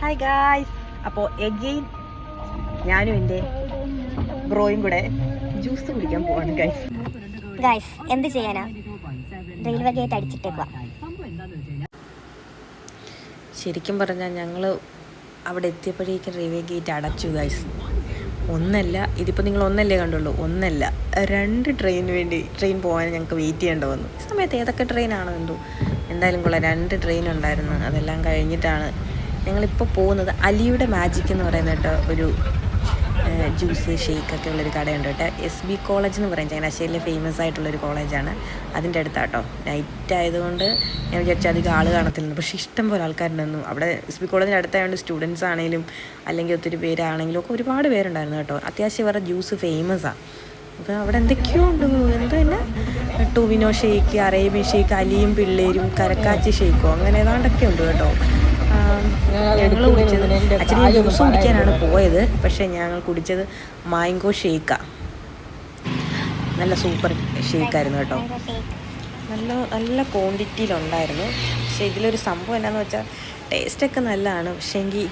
Hi guys. അപ്പോൾ again ഞാനും എൻ്റെ ബ്രോയും കൂടെ ജ്യൂസ് കുടിക്കാൻ പോവാണ് ഗായ്സ്. എന്ത് ചെയ്യാനാ, റെയിൽവേ ഗേറ്റ് അടിച്ചിട്ടേക്കുക. ശരിക്കും പറഞ്ഞാൽ ഞങ്ങൾ അവിടെ എത്തിയപ്പോഴേക്കും റെയിൽവേ ഗേറ്റ് അടച്ചു ഗായ്സ്. ഒന്നല്ല, ഇതിപ്പോൾ നിങ്ങൾ ഒന്നല്ലേ കണ്ടുള്ളൂ, ഒന്നല്ല 2 ട്രെയിൻ പോകാൻ ഞങ്ങൾക്ക് വെയിറ്റ് ചെയ്യേണ്ടി വന്നു. ഈ സമയത്ത് ഏതൊക്കെ ട്രെയിനാണോ എന്തോ, എന്തായാലും കൊള്ളാം 2 ട്രെയിൻ ഉണ്ടായിരുന്നു. അതെല്ലാം കഴിഞ്ഞിട്ടാണ് ഞങ്ങളിപ്പോൾ പോകുന്നത്. അലിയുടെ മാജിക് എന്ന് പറയുന്നിട്ട് ഒരു ജ്യൂസ് ഷേക്കൊക്കെ ഉള്ളൊരു കടയുണ്ട് കേട്ടോ. SB കോളേജ് എന്ന് പറയും, ചങ്ങനാശ്ശേരിയിലെ ഫേമസ് ആയിട്ടുള്ളൊരു കോളേജാണ്. അതിൻ്റെ അടുത്താട്ടോ. നൈറ്റ് ആയതുകൊണ്ട് ഞാൻ വിചാരിച്ചാൽ അധികം ആൾ കാണത്തില്ലെന്ന്, പക്ഷേ ഇഷ്ടം പോലെ ആൾക്കാരുണ്ടായിരുന്നു അവിടെ. SB കോളേജിൻ്റെ അടുത്തായതുകൊണ്ട് സ്റ്റുഡൻസ് ആണെങ്കിലും അല്ലെങ്കിൽ ഒത്തിരി പേരാണെങ്കിലും ഒക്കെ ഒരുപാട് പേരുണ്ടായിരുന്നു കേട്ടോ. അത്യാവശ്യം ഇവരുടെ ജ്യൂസ് ഫേമസാണ്. അപ്പോൾ അവിടെ എന്തൊക്കെയോ ഉണ്ട്, എന്തോ തന്നെ ടൂവിനോ ഷേക്ക്, അറേബ്യൻ ഷേക്ക്, അലിയും പിള്ളേരും, കരക്കാച്ചി ഷേക്കോ അങ്ങനെ ഏതാണ്ടൊക്കെ ഉണ്ട് കേട്ടോ. ഞങ്ങൾ കുടിച്ചത് ആക്ച്വലി ജ്യൂസ് കുടിക്കാനാണ് പോയത്, പക്ഷേ ഞങ്ങൾ കുടിച്ചത് മാംഗോ ഷേക്കാണ്. നല്ല സൂപ്പർ ഷേക്കായിരുന്നു കേട്ടോ. നല്ല ക്വാണ്ടിറ്റിയിലുണ്ടായിരുന്നു. പക്ഷേ ഇതിലൊരു സംഭവം എന്നാന്ന് വെച്ചാൽ ടേസ്റ്റൊക്കെ നല്ലതാണ്, പക്ഷേ എങ്കിൽ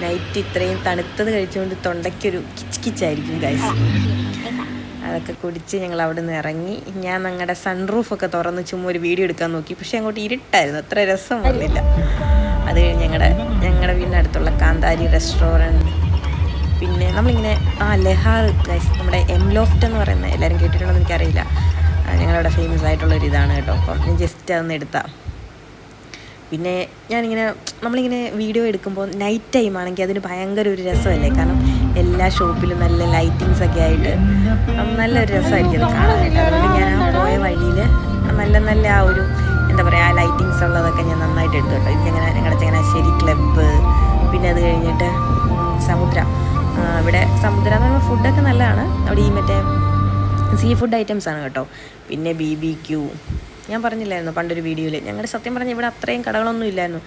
നൈറ്റ് ഇത്രയും തണുത്തത് കഴിച്ചുകൊണ്ട് തൊണ്ടയ്ക്കൊരു കിച്ചായിരിക്കും ഗൈസ്. അതൊക്കെ കുടിച്ച് ഞങ്ങൾ അവിടെ നിന്ന് ഇറങ്ങി. ഞാൻ ഞങ്ങളുടെ സൺറൂഫൊക്കെ തുറന്ന് ചുമ്മാ ഒരു വീഡിയോ എടുക്കാൻ നോക്കി, പക്ഷേ അങ്ങോട്ട് ഇരുട്ടായിരുന്നു, അത്ര രസം വന്നില്ല. അത് കഴിഞ്ഞ് ഞങ്ങളുടെ വീടിനടുത്തുള്ള കാന്താരി റെസ്റ്റോറൻറ്റ്, പിന്നെ നമ്മളിങ്ങനെ ലെഹാർ ഗൈസ്, നമ്മുടെ ലോഫ്റ്റ് എന്ന് പറയുന്നത് എല്ലാവരും കേട്ടിട്ടുണ്ടോ എന്ന് എനിക്കറിയില്ല. ഞങ്ങളവിടെ ഫേമസ് ആയിട്ടുള്ളൊരു ഇതാണ് കേട്ടോ. അപ്പം ഞാൻ ജസ്റ്റ് അതൊന്ന് എടുത്താൽ. പിന്നെ നമ്മളിങ്ങനെ വീഡിയോ എടുക്കുമ്പോൾ നൈറ്റ് ടൈം ആണെങ്കിൽ അതിന് ഭയങ്കര ഒരു രസമല്ലേ, കാരണം എല്ലാ ഷോപ്പിലും നല്ല ലൈറ്റിങ്സ് ഒക്കെ ആയിട്ട് നല്ലൊരു രസമായിരിക്കും അത് കാണാനായിട്ട്. അതുകൊണ്ട് ഞാൻ ആ പോയ വഴിയിൽ നല്ല ആ ഒരു എന്താ പറയുക, ആ ലൈറ്റിങ്സ് ഉള്ളതൊക്കെ ഞാൻ നന്നായിട്ട് എടുത്തു കേട്ടോ. ഞങ്ങളുടെ ചങ്ങനാശ്ശേരി ക്ലബ്ബ്, പിന്നെ അത് കഴിഞ്ഞിട്ട് സമുദ്രം. ഇവിടെ സമുദ്രം എന്ന് പറയുമ്പോൾ ഫുഡൊക്കെ നല്ലതാണ്. അവിടെ ഈ മറ്റേ സീ ഫുഡ് ഐറ്റംസാണ് കേട്ടോ. പിന്നെ BBQ ഞാൻ പറഞ്ഞില്ലായിരുന്നു പണ്ടൊരു വീഡിയോയിൽ. ഞങ്ങളുടെ സത്യം പറഞ്ഞാൽ ഇവിടെ അത്രയും കടകളൊന്നും ഇല്ലായിരുന്നു.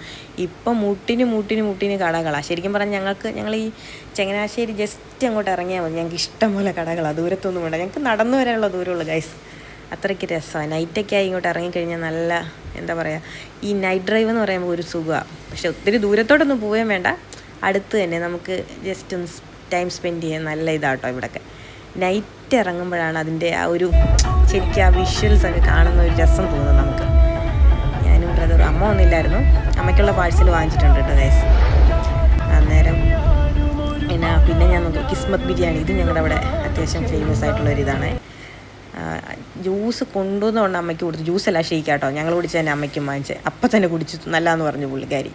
ഇപ്പം മുട്ടിന് കടകളാണ്. ശരിക്കും പറഞ്ഞാൽ ഞങ്ങൾ ഈ ചങ്ങനാശ്ശേരി ജസ്റ്റ് അങ്ങോട്ട് ഇറങ്ങിയാൽ മതി, ഞങ്ങൾക്ക് ഇഷ്ടംപോലെ കടകളാണ്. ദൂരത്തൊന്നും വേണ്ട, ഞങ്ങൾക്ക് നടന്നു വരാനുള്ള ദൂരമുള്ളൂ ഗൈസ്. അത്രയ്ക്ക് രസമാണ്. നൈറ്റൊക്കെ ആയി ഇങ്ങോട്ട് ഇറങ്ങിക്കഴിഞ്ഞാൽ നല്ല എന്താ പറയുക, ഈ നൈറ്റ് ഡ്രൈവ് എന്ന് പറയുമ്പോൾ ഒരു സുഖമാണ്. പക്ഷെ ഒത്തിരി ദൂരത്തോട്ടൊന്നും പോവുകയും വേണ്ട, അടുത്ത് തന്നെ നമുക്ക് ജസ്റ്റ് ഒന്ന് ടൈം സ്പെൻഡ് ചെയ്യാൻ നല്ല ഇതാട്ടോ. ഇവിടെയൊക്കെ നൈറ്റ് ഇറങ്ങുമ്പോഴാണ് അതിൻ്റെ ആ ഒരു ശരിക്കും ആ വിഷ്വൽസ് ഒക്കെ കാണുന്ന ഒരു രസം തോന്നുന്നത് നമുക്ക്. ഞാനും ബ്രദറും, അമ്മ ഒന്നുമില്ലായിരുന്നു, അമ്മയ്ക്കുള്ള പാഴ്സൽ വാങ്ങിച്ചിട്ടുണ്ട് കേട്ടോ ഗൈസ്. അന്നേരം പിന്നെ ഞാൻ നോക്കി കിസ്മത്ത് ബിരിയാണി, ഇത് ഞങ്ങളുടെ അവിടെ അത്യാവശ്യം ഫേമസ് ആയിട്ടുള്ളൊരിതാണ്. ജ്യൂസ് കൊണ്ടുവന്നുകൊണ്ട് അമ്മയ്ക്ക് കൊടുത്തു. ജ്യൂസല്ല ഷേക്കാട്ടോ, ഞങ്ങൾ കുടിച്ച് തന്നെ അമ്മയ്ക്കും വാങ്ങിച്ച് അപ്പം തന്നെ കുടിച്ചു നല്ലതെന്ന് പറഞ്ഞു പുള്ളിക്കാരി.